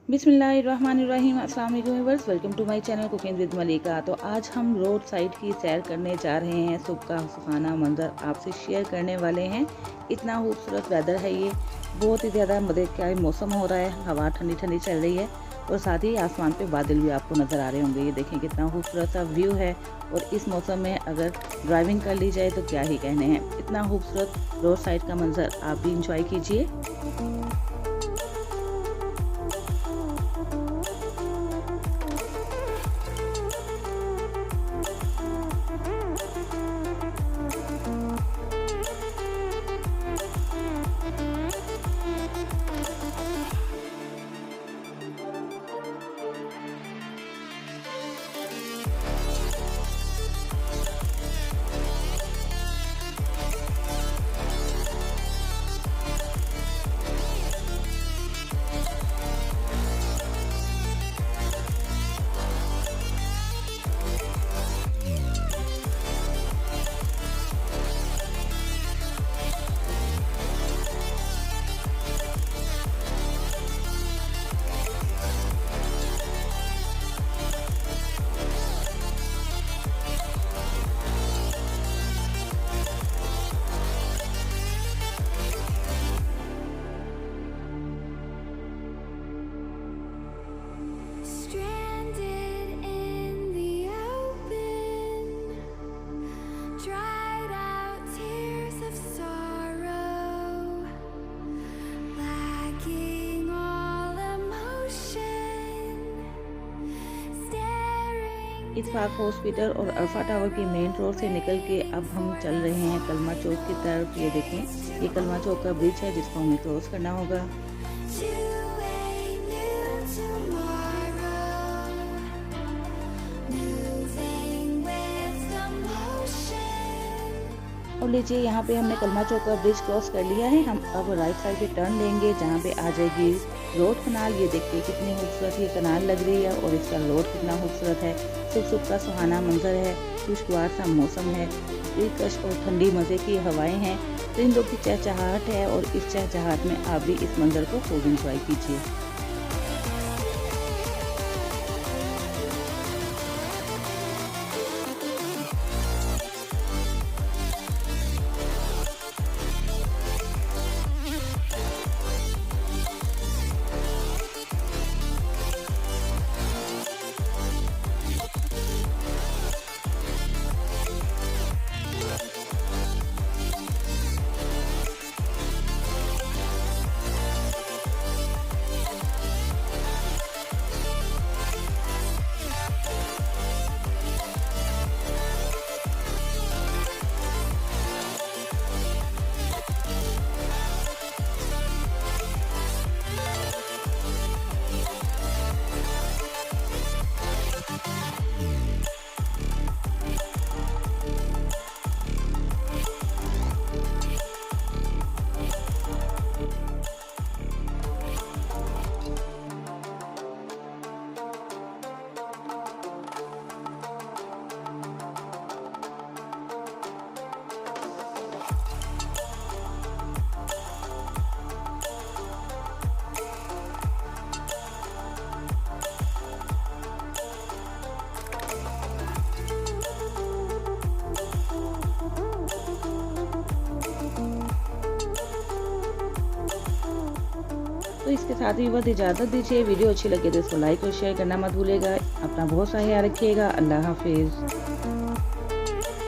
बिस्मिल्लाहिर्रहमानिर्रहीम। अस्सलाम वालेकुम viewers, welcome to my channel cooking with Malika. तो आज हम रोड साइड की सैर करने जा रहे हैं। सुबह का सुहाना मंजर आपसे शेयर करने वाले हैं। इतना खूबसूरत वेदर है, ये बहुत ही ज़्यादा मज़े का मौसम हो रहा है। हवा ठंडी ठंडी चल रही है और साथ ही आसमान पे बादल भी आपको नज़र आ रहे होंगे। ये देखें कितना खूबसूरत सा व्यू है और इस मौसम में अगर ड्राइविंग कर ली जाए तो क्या ही कहने हैं। इतना खूबसूरत रोड साइड का मंजर आप भी इंजॉय कीजिए। इत्तफाक हॉस्पिटल और अल्फा टावर के मेन रोड से निकल के अब हम चल रहे हैं कलमा चौक की तरफ। ये देखें, ये कलमा चौक का ब्रिज है जिसको हमें क्रॉस करना होगा। और लीजिए, यहाँ पे हमने कलमा चौक का ब्रिज क्रॉस कर लिया है। हम अब राइट साइड पे टर्न लेंगे जहाँ पे आ जाएगी रोड कनाल। ये देखिए कितनी खूबसूरत ये कनाल लग रही है और इसका रोड कितना खूबसूरत है। सुबह सुबह का सुहाना मंजर है, खुशगवार सा मौसम है, दिलकश और ठंडी मज़े की हवाएं हैं, परिंदों की चहचहाहट है और इस चहचहाहट में आप भी इस मंजर को खूब इंजॉय कीजिए। तो इसके साथ ही बस इजाज़त दीजिए। वीडियो अच्छी लगे तो इसको लाइक और शेयर करना मत भूलिएगा। अपना बहुत सा ख्याल रखिएगा। अल्लाह हाफिज़।